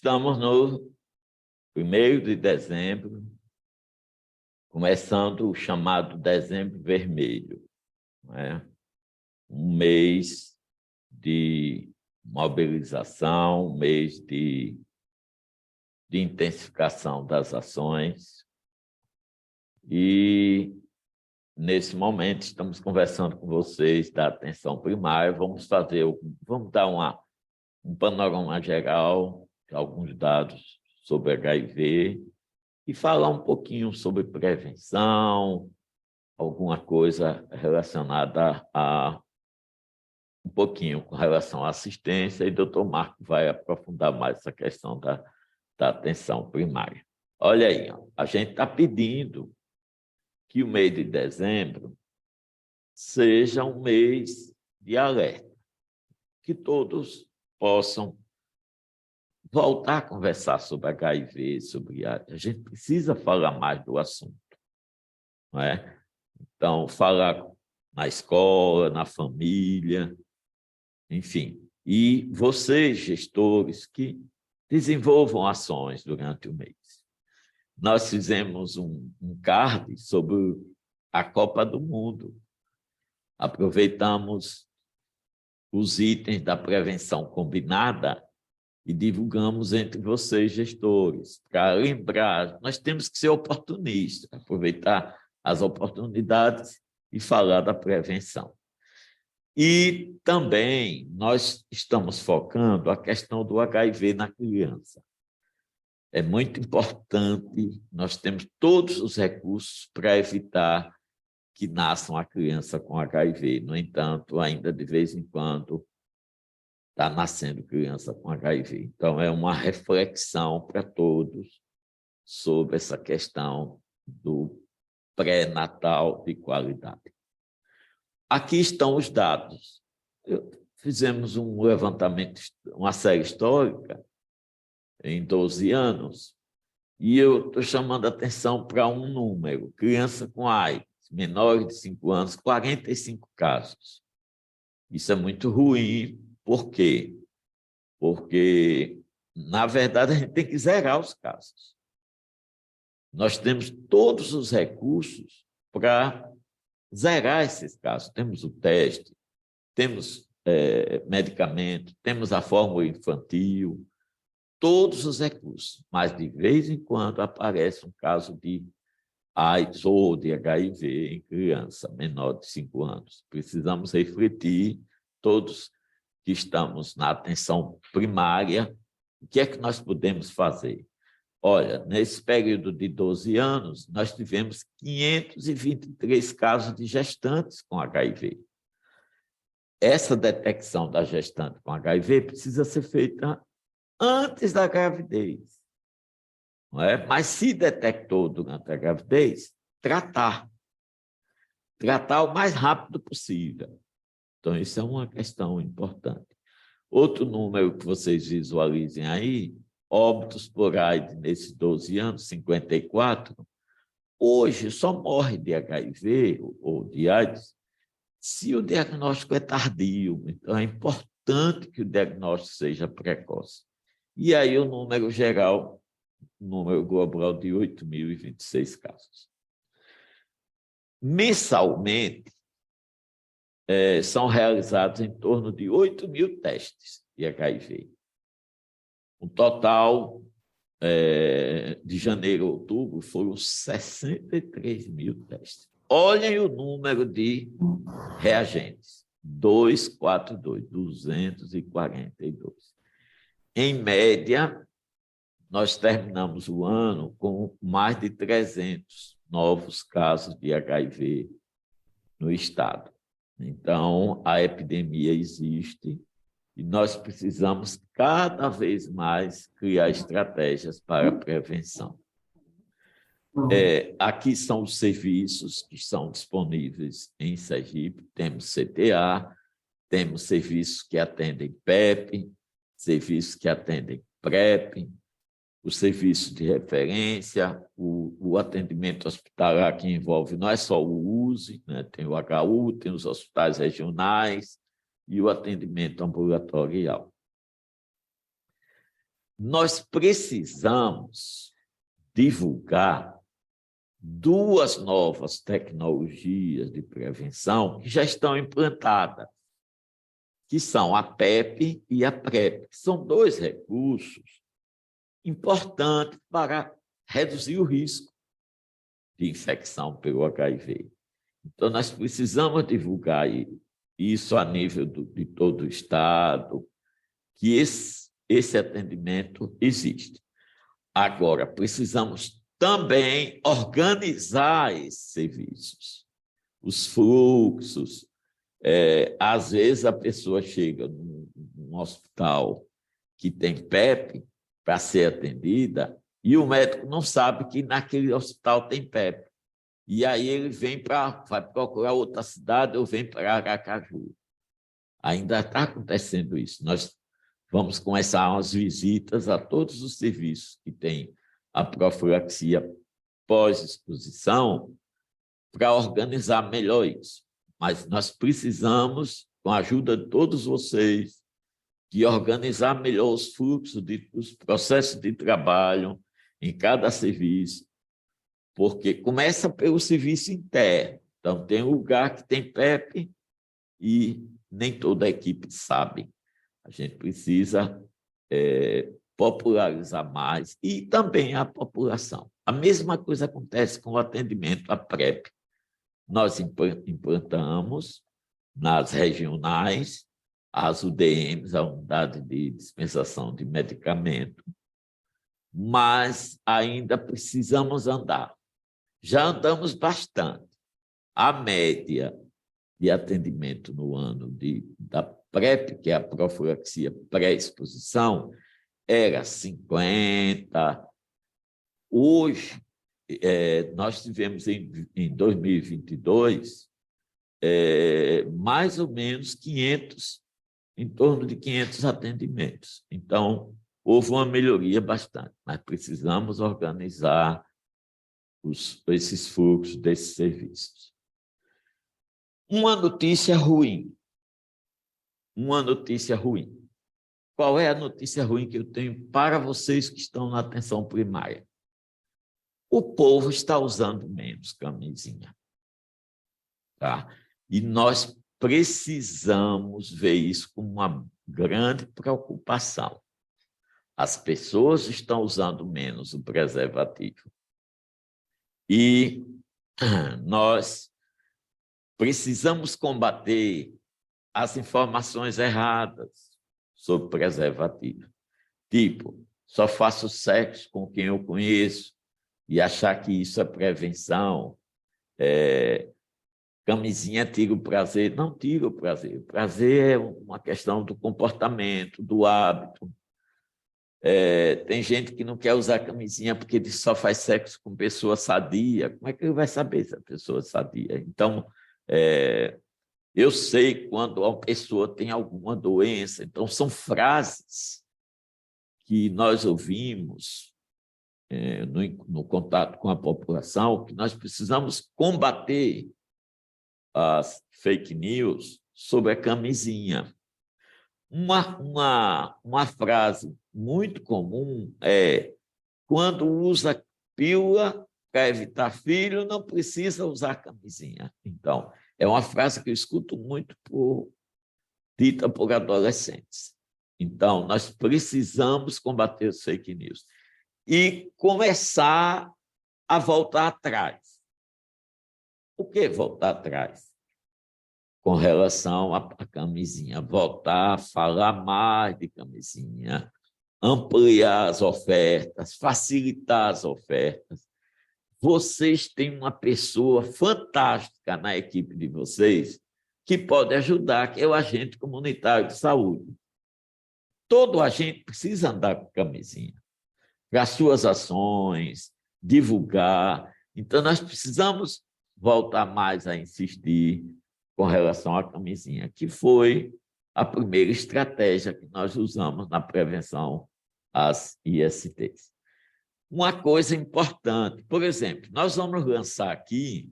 Estamos no 1º de dezembro, começando o chamado Dezembro Vermelho, não é? Um mês de mobilização, um mês de intensificação das ações. E, nesse momento, estamos conversando com vocês da atenção primária. Vamos dar um panorama geral de alguns dados sobre HIV e falar um pouquinho sobre prevenção, alguma coisa relacionada um pouquinho com relação à assistência, e o doutor Marco vai aprofundar mais essa questão da atenção primária. Olha aí, a gente está pedindo que o mês de dezembro seja um mês de alerta, que todos possam voltar a conversar sobre HIV, sobre AIDS. A gente precisa falar mais do assunto, não é? Então, falar na escola, na família, enfim. E vocês, gestores, que desenvolvam ações durante o mês. Nós fizemos um card sobre a Copa do Mundo. Aproveitamos os itens da prevenção combinada e divulgamos entre vocês, gestores, para lembrar. Nós temos que ser oportunistas, aproveitar as oportunidades e falar da prevenção. E também nós estamos focando a questão do HIV na criança. É muito importante, nós temos todos os recursos para evitar que nasça uma criança com HIV. No entanto, ainda de vez em quando, está nascendo criança com HIV. Então, é uma reflexão para todos sobre essa questão do pré-natal de qualidade. Aqui estão os dados. Fizemos um levantamento, uma série histórica, em 12 anos, e eu estou chamando a atenção para um número: criança com AIDS, menores de 5 anos, 45 casos. Isso é muito ruim. Por quê? Porque, na verdade, a gente tem que zerar os casos. Nós temos todos os recursos para zerar esses casos. Temos o teste, temos medicamento, temos a fórmula infantil, todos os recursos, mas de vez em quando aparece um caso de AIDS ou de HIV em criança menor de 5 anos. Precisamos refletir, todos que estamos na atenção primária, o que é que nós podemos fazer? Olha, nesse período de 12 anos, nós tivemos 523 casos de gestantes com HIV. Essa detecção da gestante com HIV precisa ser feita antes da gravidez, não é? Mas se detectou durante a gravidez, tratar o mais rápido possível. Então, isso é uma questão importante. Outro número que vocês visualizem aí, óbitos por AIDS nesses 12 anos, 54. Hoje só morre de HIV ou de AIDS se o diagnóstico é tardio. Então, é importante que o diagnóstico seja precoce. E aí o número geral, o número global de 8.026 casos. Mensalmente, são realizados em torno de 8.000 testes de HIV. O total de janeiro a outubro foram 63.000 testes. Olhem o número de reagentes: 242. Em média, nós terminamos o ano com mais de 300 novos casos de HIV no estado. Então, a epidemia existe e nós precisamos cada vez mais criar estratégias para a prevenção. Aqui são os serviços que são disponíveis em Sergipe. Temos CTA, temos serviços que atendem PEP, serviços que atendem PrEP, o serviço de referência, o atendimento hospitalar, que envolve não é só o USE, né? Tem o HU, tem os hospitais regionais e o atendimento ambulatorial. nós precisamos divulgar duas novas tecnologias de prevenção que já estão implantadas, que são a PEP e a PrEP, que são dois recursos importantes para reduzir o risco de infecção pelo HIV. Então, nós precisamos divulgar isso a nível de todo o Estado, que esse atendimento existe. Agora, precisamos também organizar esses serviços, os fluxos. Às vezes, a pessoa chega num hospital que tem PEP para ser atendida e o médico não sabe que naquele hospital tem PEP. E aí ele vai procurar outra cidade ou vem para Aracaju. Ainda está acontecendo isso. Nós vamos começar as visitas a todos os serviços que têm a profilaxia pós-exposição para organizar melhor isso. Mas nós precisamos, com a ajuda de todos vocês, de organizar melhor os fluxos, os processos de trabalho em cada serviço, porque começa pelo serviço interno. Então, tem um lugar que tem PEP e nem toda a equipe sabe. A gente precisa popularizar mais e também a população. A mesma coisa acontece com o atendimento à PrEP. Nós implantamos nas regionais as UDMs, a unidade de dispensação de medicamento, mas ainda precisamos andar. Já andamos bastante. A média de atendimento no ano da PrEP, que é a profilaxia pré-exposição, era 50. Hoje, nós tivemos em 2022 mais ou menos 500, em torno de 500 atendimentos. Então, houve uma melhoria bastante, mas precisamos organizar esses fluxos desses serviços. Uma notícia ruim. Uma notícia ruim. Qual é a notícia ruim que eu tenho para vocês que estão na atenção primária? O povo está usando menos camisinha. Tá? E nós precisamos ver isso como uma grande preocupação. As pessoas estão usando menos o preservativo. E nós precisamos combater as informações erradas sobre preservativo. Tipo, só faço sexo com quem eu conheço e achar que isso é prevenção. Camisinha tira o prazer. Não tira o prazer. O prazer é uma questão do comportamento, do hábito. Tem gente que não quer usar camisinha porque ele só faz sexo com pessoa sadia. Como é que ele vai saber se a pessoa é sadia? Então, eu sei quando uma pessoa tem alguma doença. Então, são frases que nós ouvimos no contato com a população, que nós precisamos combater as fake news sobre a camisinha. Uma frase muito comum é: quando usa pílula para evitar filho, não precisa usar camisinha. Então, é uma frase que eu escuto muito dita por adolescentes. Então, nós precisamos combater os fake news e começar a voltar atrás. O que voltar atrás? Com relação à camisinha, voltar a falar mais de camisinha, ampliar as ofertas, facilitar as ofertas. Vocês têm uma pessoa fantástica na equipe de vocês que pode ajudar, que é o agente comunitário de saúde. Todo agente precisa andar com camisinha para as suas ações, divulgar. Então, nós precisamos voltar mais a insistir com relação à camisinha, que foi a primeira estratégia que nós usamos na prevenção às ISTs. Uma coisa importante, por exemplo, nós vamos lançar aqui,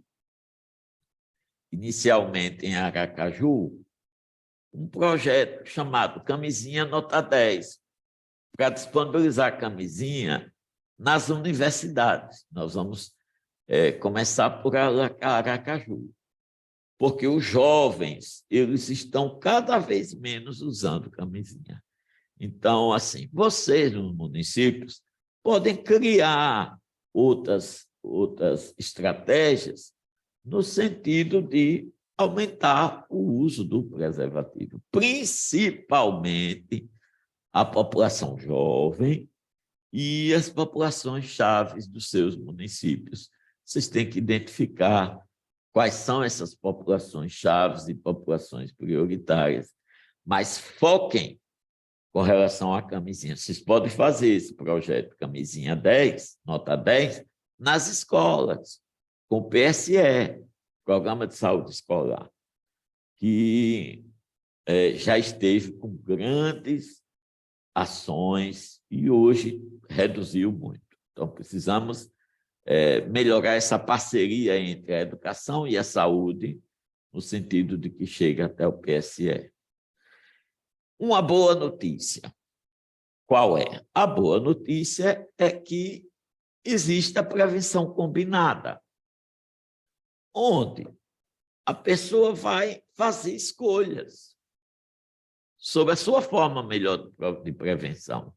inicialmente em Aracaju, um projeto chamado Camisinha Nota 10, para disponibilizar a camisinha nas universidades. Nós vamos começar por Aracaju, porque os jovens eles estão cada vez menos usando camisinha. Então, assim, vocês nos municípios podem criar outras estratégias no sentido de aumentar o uso do preservativo, principalmente a população jovem e as populações chaves dos seus municípios. Vocês têm que identificar quais são essas populações chaves e populações prioritárias, mas foquem com relação à camisinha. Vocês podem fazer esse projeto Camisinha 10, nota 10, nas escolas, com o PSE, Programa de Saúde Escolar, que já esteve com grandes ações e hoje reduziu muito. Então, precisamos melhorar essa parceria entre a educação e a saúde, no sentido de que chegue até o PSE. Uma boa notícia. Qual é? A boa notícia é que existe a prevenção combinada, onde a pessoa vai fazer escolhas sobre a sua forma melhor de prevenção,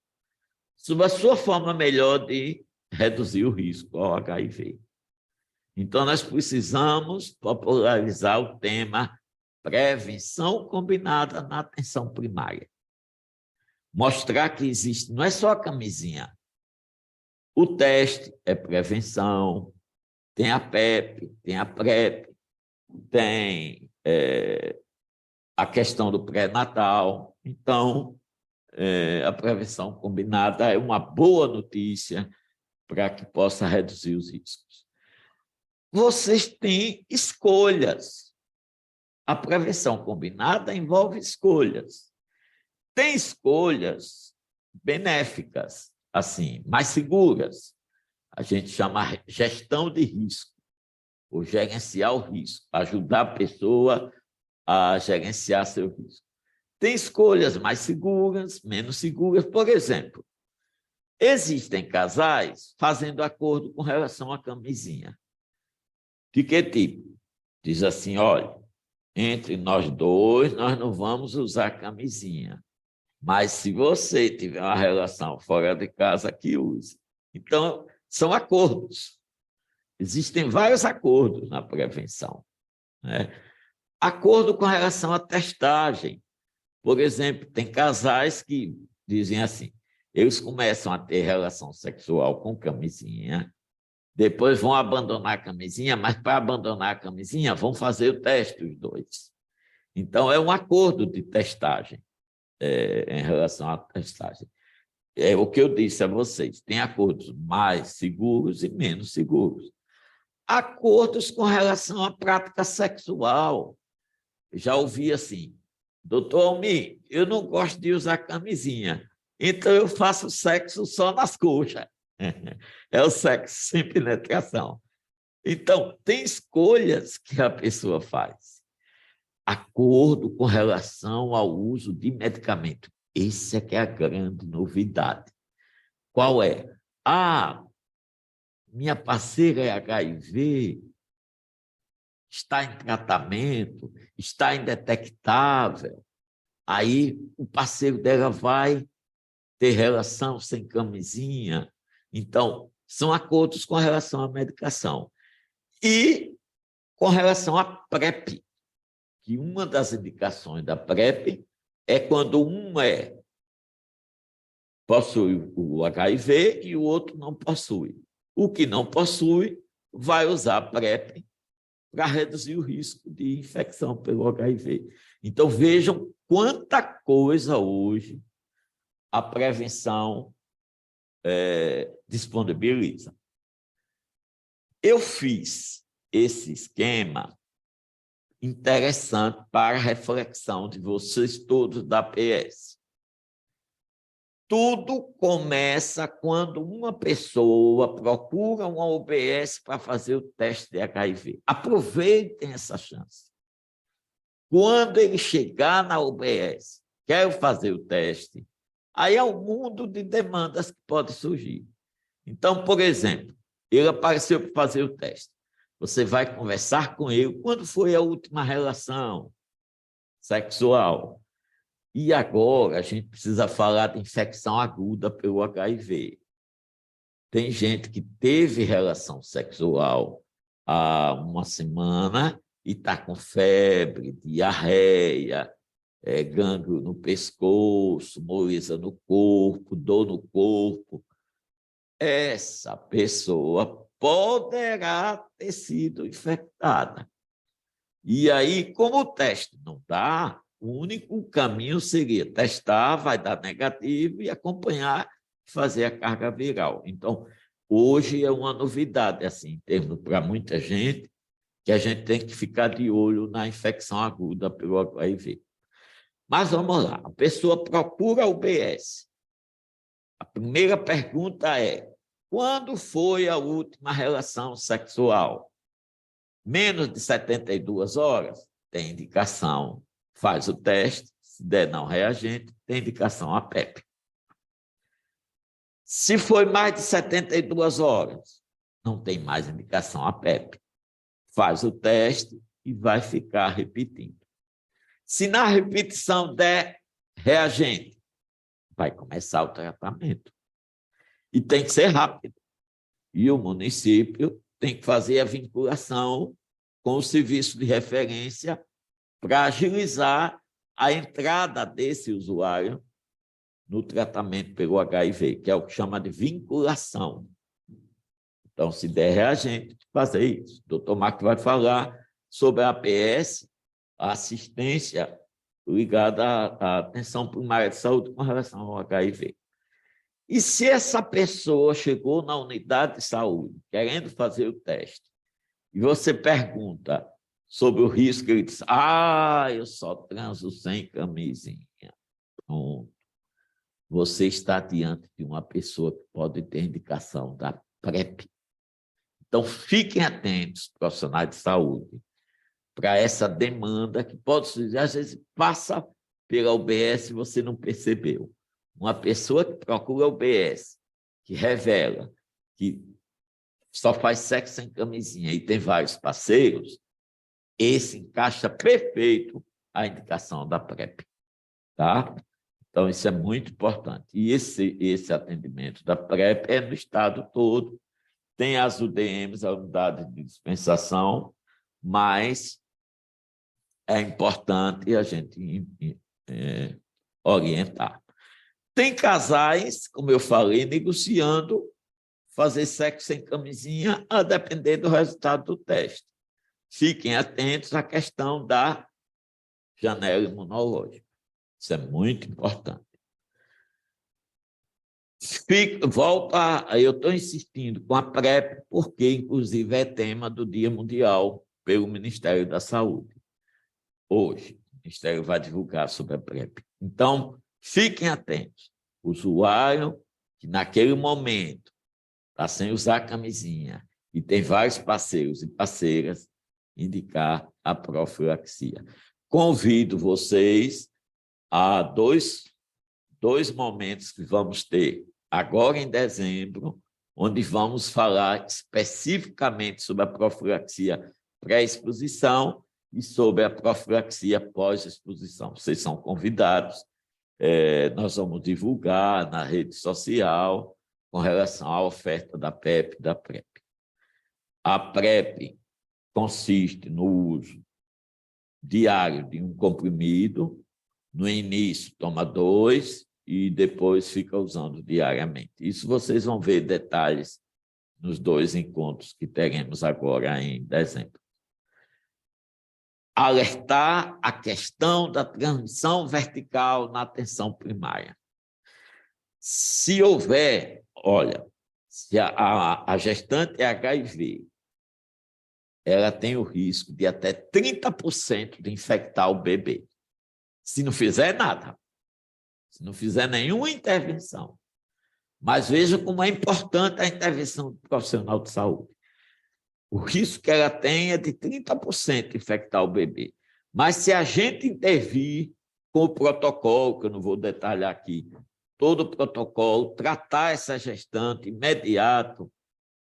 sobre a sua forma melhor de reduzir o risco ao HIV. Então, nós precisamos popularizar o tema prevenção combinada na atenção primária. Mostrar que existe, não é só a camisinha. O teste é prevenção, tem a PEP, tem a PrEP, tem a questão do pré-natal. Então, a prevenção combinada é uma boa notícia para que possa reduzir os riscos. Vocês têm escolhas. A prevenção combinada envolve escolhas. Tem escolhas benéficas, assim, mais seguras. A gente chama gestão de risco, ou gerenciar o risco, ajudar a pessoa a gerenciar seu risco. Tem escolhas mais seguras, menos seguras. Por exemplo, existem casais fazendo acordo com relação à camisinha. De que tipo? Diz assim, olha, entre nós dois, nós não vamos usar camisinha. Mas se você tiver uma relação fora de casa, que use. Então, são acordos. Existem vários acordos na prevenção, né? Acordo com relação à testagem. Por exemplo, tem casais que dizem assim, eles começam a ter relação sexual com camisinha, depois vão abandonar a camisinha, mas para abandonar a camisinha, vão fazer o teste, os dois. Então, é um acordo de testagem, em relação à testagem. É o que eu disse a vocês, tem acordos mais seguros e menos seguros. Acordos com relação à prática sexual. Já ouvi assim, doutor Almir, eu não gosto de usar camisinha, então eu faço sexo só nas coxas. É o sexo sem penetração. Então, tem escolhas que a pessoa faz. Acordo com relação ao uso de medicamento. Esse é que é a grande novidade. Qual é? Minha parceira é HIV, está em tratamento, está indetectável. Aí o parceiro dela vai ter relação sem camisinha. Então, são acordos com relação à medicação. E com relação à PrEP, que uma das indicações da PrEP é quando um possui o HIV e o outro não possui. O que não possui vai usar a PrEP para reduzir o risco de infecção pelo HIV. Então, vejam quanta coisa hoje a prevenção disponibiliza. Eu fiz esse esquema interessante para a reflexão de vocês todos da PS. Tudo começa quando uma pessoa procura uma OBS para fazer o teste de HIV. Aproveitem essa chance. Quando ele chegar na OBS, quero fazer o teste, Aí é um mundo de demandas que pode surgir. Então, por exemplo, ele apareceu para fazer o teste. Você vai conversar com ele. Quando foi a última relação sexual? E agora a gente precisa falar de infecção aguda pelo HIV. Tem gente que teve relação sexual há uma semana e está com febre, diarreia, gânglio no pescoço, moleza no corpo, dor no corpo. Essa pessoa poderá ter sido infectada. E aí, como o teste não dá, o único caminho seria testar, vai dar negativo e acompanhar, fazer a carga viral. Então, hoje é uma novidade, assim, em termos para muita gente, que a gente tem que ficar de olho na infecção aguda pelo HIV. Mas vamos lá, a pessoa procura o UBS. A primeira pergunta é: quando foi a última relação sexual? Menos de 72 horas? Tem indicação, faz o teste, se der não reagente, tem indicação a PrEP. Se foi mais de 72 horas, não tem mais indicação a PrEP. Faz o teste e vai ficar repetindo. Se na repetição der reagente, vai começar o tratamento. E tem que ser rápido. E o município tem que fazer a vinculação com o serviço de referência para agilizar a entrada desse usuário no tratamento pelo HIV, que é o que chama de vinculação. Então, se der reagente, fazer isso. O doutor Marco vai falar sobre a APS, a assistência ligada à atenção primária de saúde com relação ao HIV. E se essa pessoa chegou na unidade de saúde querendo fazer o teste, e você pergunta sobre o risco, ele diz: eu só transo sem camisinha. Pronto. Você está diante de uma pessoa que pode ter indicação da PrEP. Então, fiquem atentos, profissionais de saúde, para essa demanda que pode surgir, às vezes passa pela UBS e você não percebeu. Uma pessoa que procura a UBS, que revela que só faz sexo sem camisinha e tem vários parceiros, esse encaixa perfeito a indicação da PrEP. Tá? Então, isso é muito importante. E esse atendimento da PrEP é no estado todo. Tem as UDMs, a unidade de dispensação, mas é importante a gente orientar. Tem casais, como eu falei, negociando fazer sexo sem camisinha a depender do resultado do teste. Fiquem atentos à questão da janela imunológica. Isso é muito importante. Eu estou insistindo com a PrEP, porque, inclusive, é tema do Dia Mundial pelo Ministério da Saúde. Hoje, o Ministério vai divulgar sobre a PrEP. Então, fiquem atentos. O usuário que, naquele momento, está sem usar camisinha e tem vários parceiros e parceiras, indicar a profilaxia. Convido vocês a dois momentos que vamos ter agora em dezembro, onde vamos falar especificamente sobre a profilaxia pré-exposição e sobre a profilaxia pós-exposição. Vocês são convidados, nós vamos divulgar na rede social com relação à oferta da PEP e da PrEP. A PrEP consiste no uso diário de um comprimido. No início, toma 2 e depois fica usando diariamente. Isso vocês vão ver detalhes nos 2 encontros que teremos agora em dezembro. Alertar a questão da transmissão vertical na atenção primária. Se houver, se a gestante HIV, ela tem o risco de até 30% de infectar o bebê. Se não fizer nada, se não fizer nenhuma intervenção. Mas veja como é importante a intervenção do profissional de saúde. O risco que ela tem é de 30% de infectar o bebê. Mas se a gente intervir com o protocolo, que eu não vou detalhar aqui, todo o protocolo, tratar essa gestante imediato,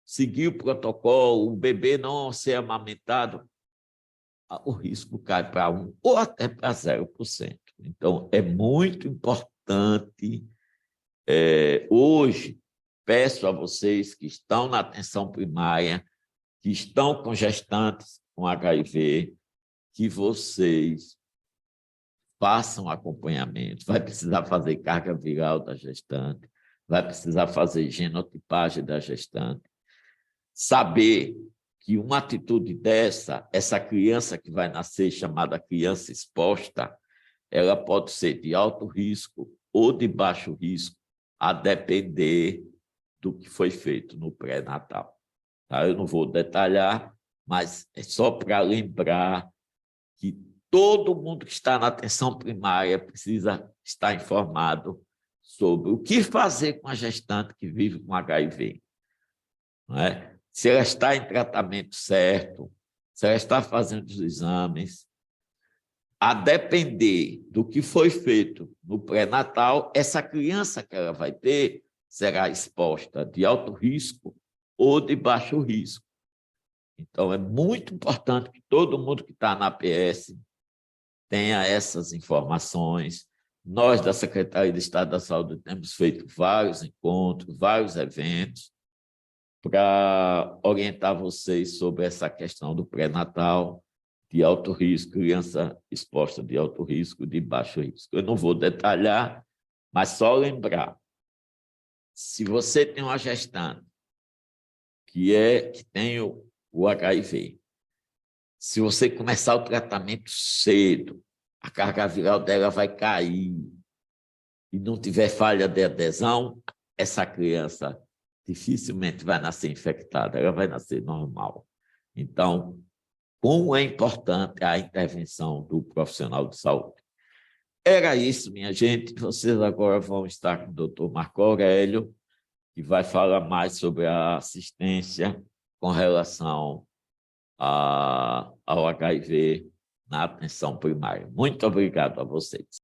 seguir o protocolo, o bebê não ser amamentado, o risco cai para 1% ou até para 0%. Então, é muito importante. Hoje, peço a vocês que estão na atenção primária, que estão com gestantes com HIV, que vocês façam acompanhamento. Vai precisar fazer carga viral da gestante, vai precisar fazer genotipagem da gestante. Saber que uma atitude dessa, essa criança que vai nascer, chamada criança exposta, ela pode ser de alto risco ou de baixo risco, a depender do que foi feito no pré-natal. Tá? Eu não vou detalhar, mas é só para lembrar que todo mundo que está na atenção primária precisa estar informado sobre o que fazer com a gestante que vive com HIV. Não é? Se ela está em tratamento certo, se ela está fazendo os exames, a depender do que foi feito no pré-natal, essa criança que ela vai ter será exposta de alto risco ou de baixo risco. Então, é muito importante que todo mundo que está na APS tenha essas informações. Nós, da Secretaria de Estado da Saúde, temos feito vários encontros, vários eventos, para orientar vocês sobre essa questão do pré-natal, de alto risco, criança exposta de alto risco, de baixo risco. Eu não vou detalhar, mas só lembrar, se você tem uma gestante que tem o HIV, se você começar o tratamento cedo, a carga viral dela vai cair e não tiver falha de adesão, essa criança dificilmente vai nascer infectada, ela vai nascer normal. Então, como é importante a intervenção do profissional de saúde. Era isso, minha gente. Vocês agora vão estar com o doutor Marco Aurélio, que vai falar mais sobre a assistência com relação ao HIV na atenção primária. Muito obrigado a vocês.